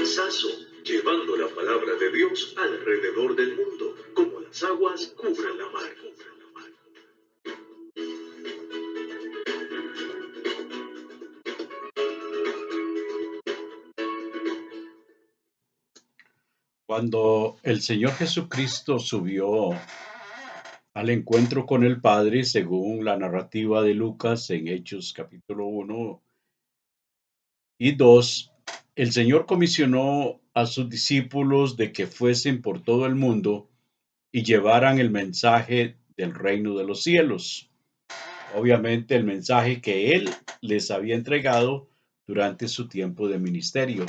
Sazo, llevando la palabra de Dios alrededor del mundo, como las aguas cubren la mar. Cuando el Señor Jesucristo subió al encuentro con el Padre, según la narrativa de Lucas en Hechos capítulo 1 y 2, el Señor comisionó a sus discípulos de que fuesen por todo el mundo y llevaran el mensaje del reino de los cielos. Obviamente el mensaje que Él les había entregado durante su tiempo de ministerio.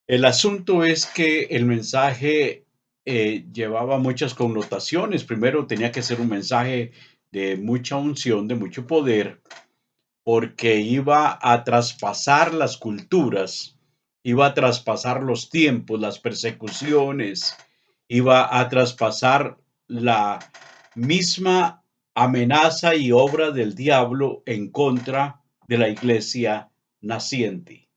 El asunto es que el mensaje llevaba muchas connotaciones. Primero tenía que ser un mensaje de mucha unción, de mucho poder, porque iba a traspasar las culturas, iba a traspasar los tiempos, las persecuciones, iba a traspasar la misma amenaza y obra del diablo en contra de la iglesia naciente.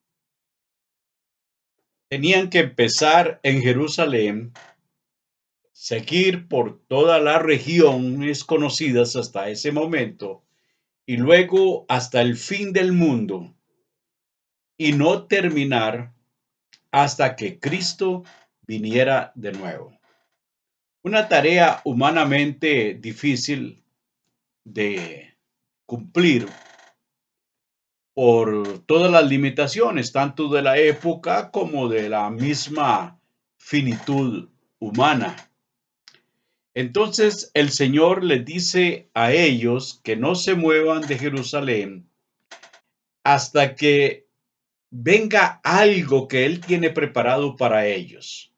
Tenían que empezar en Jerusalén, seguir por todas las regiones conocidas hasta ese momento y luego hasta el fin del mundo y no terminar hasta que Cristo viniera de nuevo. Una tarea humanamente difícil de cumplir por todas las limitaciones, tanto de la época como de la misma finitud humana. Entonces el Señor les dice a ellos que no se muevan de Jerusalén hasta que venga algo que Él tiene preparado para ellos.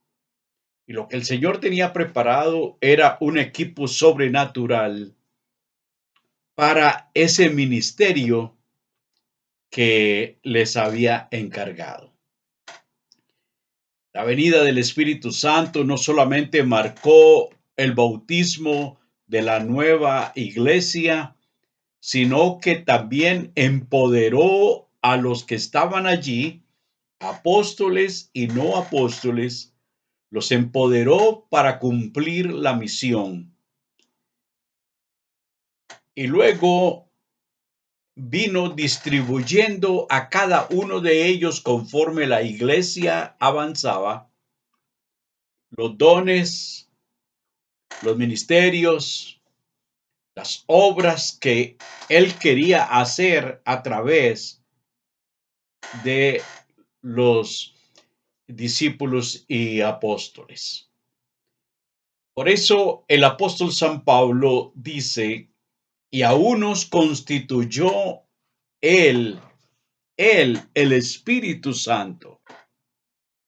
Y lo que el Señor tenía preparado era un equipo sobrenatural para ese ministerio que les había encargado. La venida del Espíritu Santo no solamente marcó el bautismo de la nueva iglesia, sino que también empoderó a los que estaban allí, apóstoles y no apóstoles, los empoderó para cumplir la misión. Y luego vino distribuyendo a cada uno de ellos conforme la iglesia avanzaba, los dones, los ministerios, las obras que él quería hacer a través de los discípulos y apóstoles. Por eso el apóstol San Pablo dice, y a unos constituyó él, el Espíritu Santo,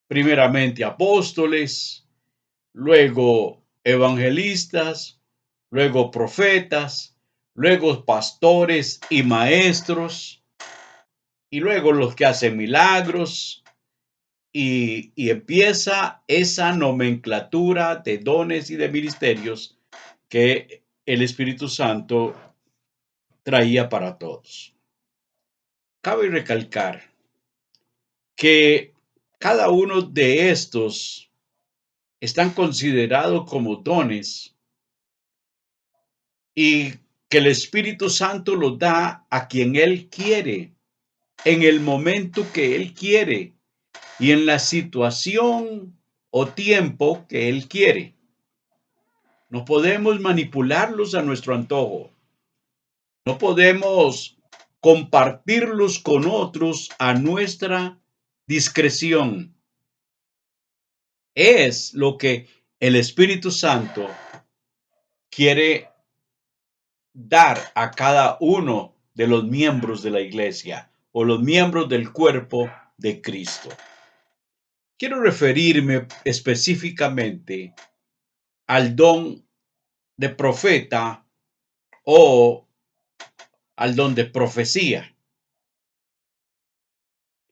primeramente apóstoles, luego evangelistas, luego profetas, luego pastores y maestros, y luego los que hacen milagros, y empieza esa nomenclatura de dones y de ministerios que el Espíritu Santo traía para todos. Cabe recalcar que cada uno de estos están considerados como dones y que el Espíritu Santo los da a quien Él quiere, en el momento que Él quiere y en la situación o tiempo que Él quiere. No podemos manipularlos a nuestro antojo. No podemos compartirlos con otros a nuestra discreción. Es lo que el Espíritu Santo quiere dar a cada uno de los miembros de la iglesia o los miembros del cuerpo de Cristo. Quiero referirme específicamente al don de profeta o al don de profecía.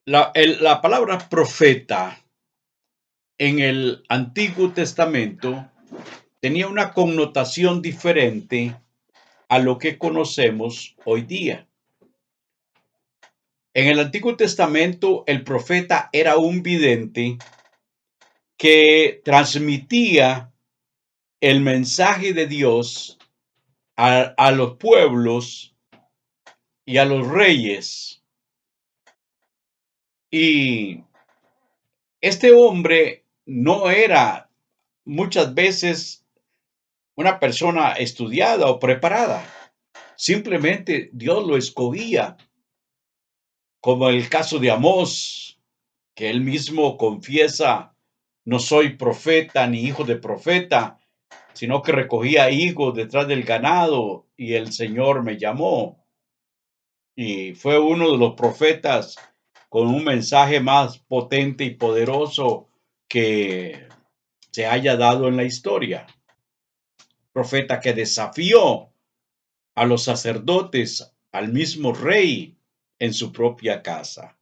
La palabra profeta en el Antiguo Testamento tenía una connotación diferente a lo que conocemos hoy día. En el Antiguo Testamento, el profeta era un vidente que transmitía el mensaje de Dios a los pueblos y a los reyes. Y este hombre no era muchas veces una persona estudiada o preparada. Simplemente Dios lo escogía, como el caso de Amós, que él mismo confiesa: no soy profeta ni hijo de profeta, sino que recogía higos detrás del ganado y el Señor me llamó. Y fue uno de los profetas con un mensaje más potente y poderoso que se haya dado en la historia. Profeta que desafió a los sacerdotes, al mismo rey en su propia casa.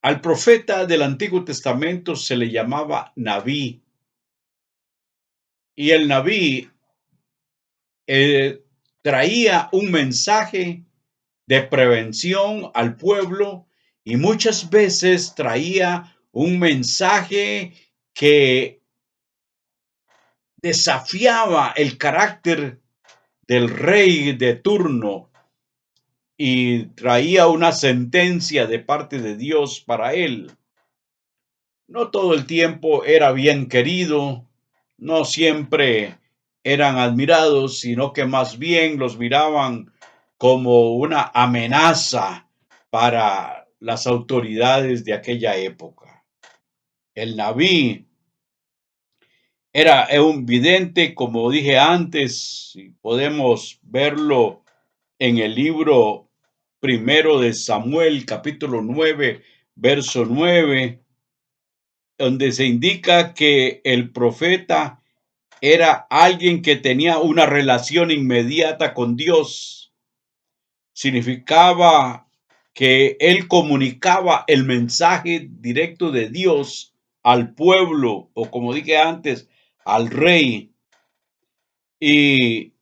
Al profeta del Antiguo Testamento se le llamaba Nabí. Y el Nabí traía un mensaje de prevención al pueblo y muchas veces traía un mensaje que desafiaba el carácter del rey de turno y traía una sentencia de parte de Dios para él. No todo el tiempo era bien querido, no siempre eran admirados, sino que más bien los miraban como una amenaza para las autoridades de aquella época. El Nabí era un vidente, como dije antes, y podemos verlo en el libro primero de Samuel, capítulo 9, verso 9, donde se indica que el profeta era alguien que tenía una relación inmediata con Dios. Significaba que él comunicaba el mensaje directo de Dios al pueblo, o como dije antes, al rey. Y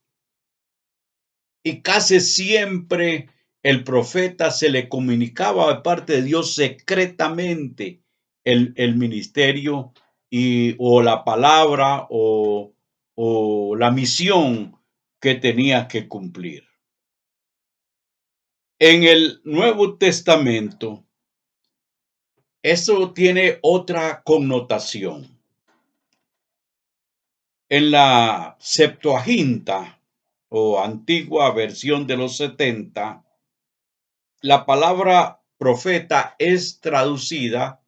casi siempre el profeta se le comunicaba de parte de Dios secretamente el ministerio o la palabra o la misión que tenía que cumplir. En el Nuevo Testamento, eso tiene otra connotación. En la Septuaginta o antigua versión de los 70, la palabra profeta es traducida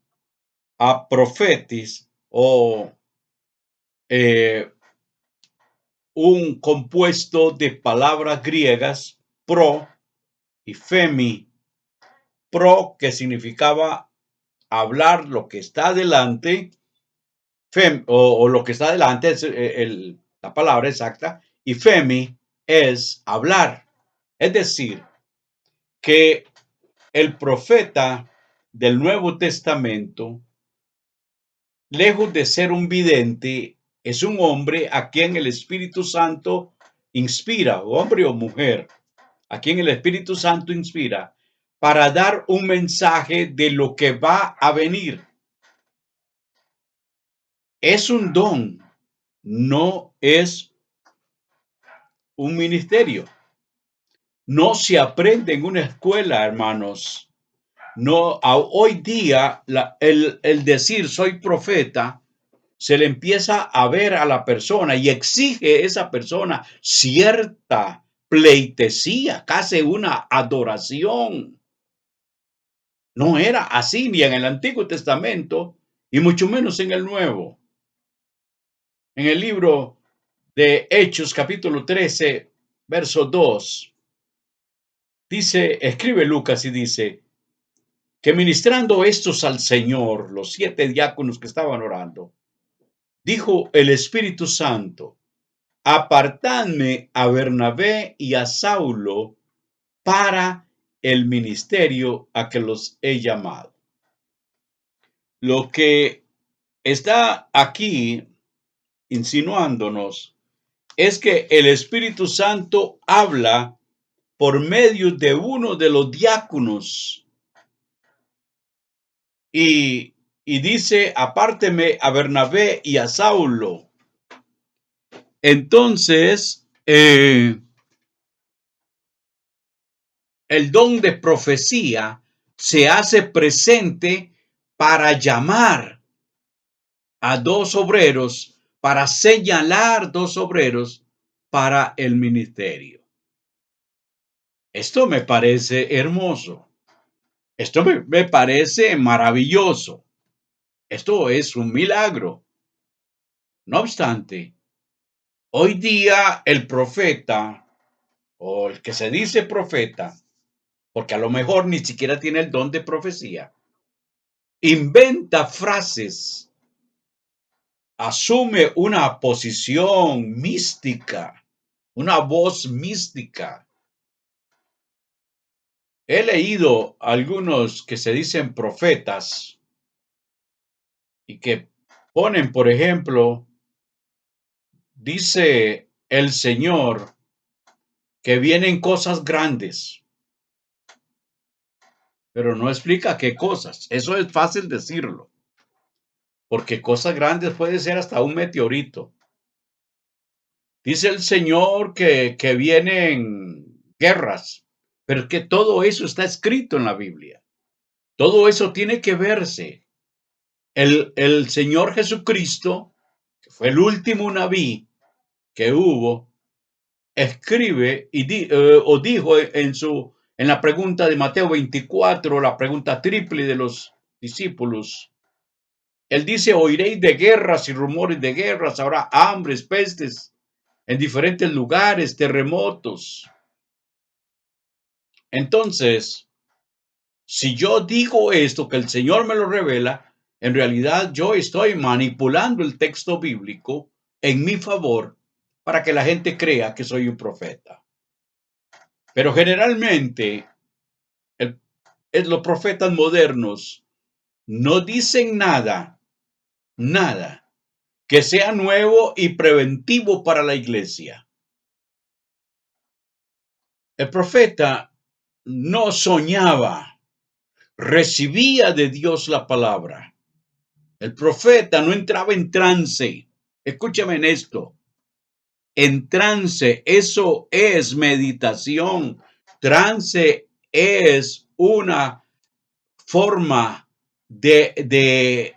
a profetis o un compuesto de palabras griegas pro y femi. Pro, que significaba hablar lo que está adelante, o lo que está adelante es la palabra exacta, y femi es hablar. Es decir, que el profeta del Nuevo Testamento, lejos de ser un vidente, es un hombre a quien el Espíritu Santo inspira, hombre o mujer, a quien el Espíritu Santo inspira para dar un mensaje de lo que va a venir. Es un don, no es un ministerio. No se aprende en una escuela, hermanos. No, hoy día el decir soy profeta se le empieza a ver a la persona y exige esa persona cierta pleitesía, casi una adoración. No era así ni en el Antiguo Testamento y mucho menos en el Nuevo. En el libro de Hechos, capítulo 13, verso 2, escribe Lucas y dice que ministrando estos al Señor, los 7 diáconos que estaban orando, dijo el Espíritu Santo: apartadme a Bernabé y a Saulo para el ministerio a que los he llamado. Lo que está aquí insinuándonos es que el Espíritu Santo habla por medio de uno de los diáconos y dice, apárteme a Bernabé y a Saulo. Entonces, el don de profecía se hace presente para llamar a dos obreros, para señalar dos obreros para el ministerio. Esto me parece hermoso. Esto me parece maravilloso. Esto es un milagro. No obstante, hoy día el profeta o el que se dice profeta, porque a lo mejor ni siquiera tiene el don de profecía, inventa frases, asume una posición mística, una voz mística. He leído algunos que se dicen profetas y que ponen, por ejemplo, dice el Señor que vienen cosas grandes, pero no explica qué cosas. Eso es fácil decirlo, porque cosas grandes puede ser hasta un meteorito. Dice el Señor que vienen guerras, pero que todo eso está escrito en la Biblia. Todo eso tiene que verse. El Señor Jesucristo, que fue el último Naví que hubo, escribe o dijo en la pregunta de Mateo 24, la pregunta triple de los discípulos. Él dice, oiréis de guerras y rumores de guerras, habrá hambres, pestes en diferentes lugares, terremotos. Entonces, si yo digo esto, que el Señor me lo revela, en realidad yo estoy manipulando el texto bíblico en mi favor para que la gente crea que soy un profeta. Pero generalmente los profetas modernos no dicen nada que sea nuevo y preventivo para la iglesia. El profeta no soñaba, recibía de Dios la palabra. El profeta no entraba en trance. Escúchame en esto. En trance, eso es meditación. Trance es una forma de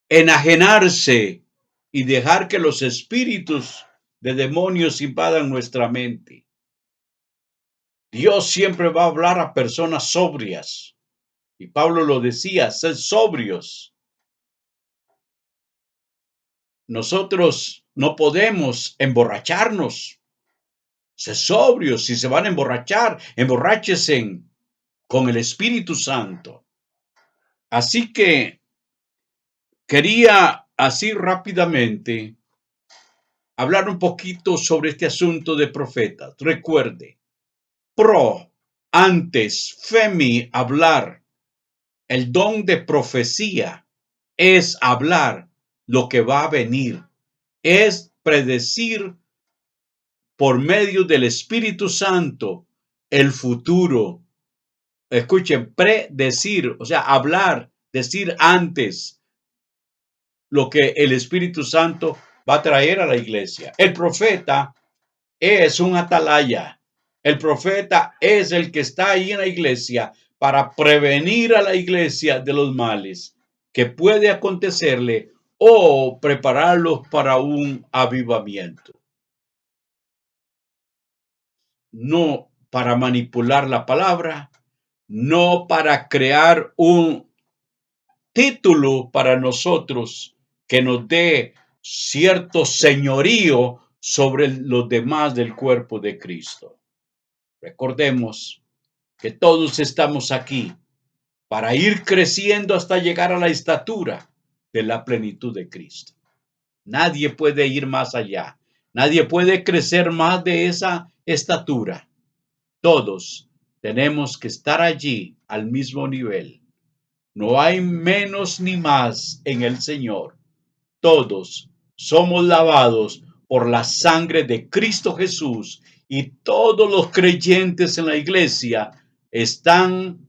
enajenarse y dejar que los espíritus de demonios invadan nuestra mente. Dios siempre va a hablar a personas sobrias. Y Pablo lo decía, sed sobrios. Nosotros no podemos emborracharnos. Sed sobrios. Si se van a emborrachar, emborráchese con el Espíritu Santo. Así que quería así rápidamente hablar un poquito sobre este asunto de profetas. Recuerde, antes, femi, hablar. El don de profecía es hablar lo que va a venir, es predecir por medio del Espíritu Santo el futuro. Escuchen, predecir, o sea, hablar, decir antes lo que el Espíritu Santo va a traer a la iglesia. El profeta es un atalaya. El profeta es el que está ahí en la iglesia para prevenir a la iglesia de los males que puede acontecerle o prepararlos para un avivamiento. No para manipular la palabra, no para crear un título para nosotros que nos dé cierto señorío sobre los demás del cuerpo de Cristo. Recordemos que todos estamos aquí para ir creciendo hasta llegar a la estatura de la plenitud de Cristo. Nadie puede ir más allá. Nadie puede crecer más de esa estatura. Todos tenemos que estar allí al mismo nivel. No hay menos ni más en el Señor. Todos somos lavados por la sangre de Cristo Jesús, y todos los creyentes en la iglesia están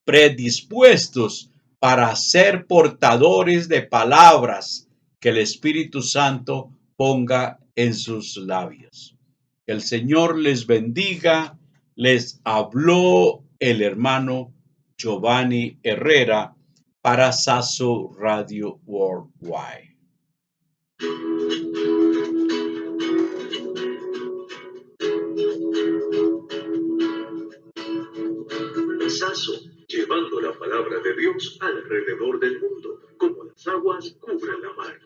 predispuestos para ser portadores de palabras que el Espíritu Santo ponga en sus labios. Que el Señor les bendiga. Les habló el hermano Giovanni Herrera para Saso Radio Worldwide. Saso, llevando la palabra de Dios alrededor del mundo, como las aguas cubren la mar.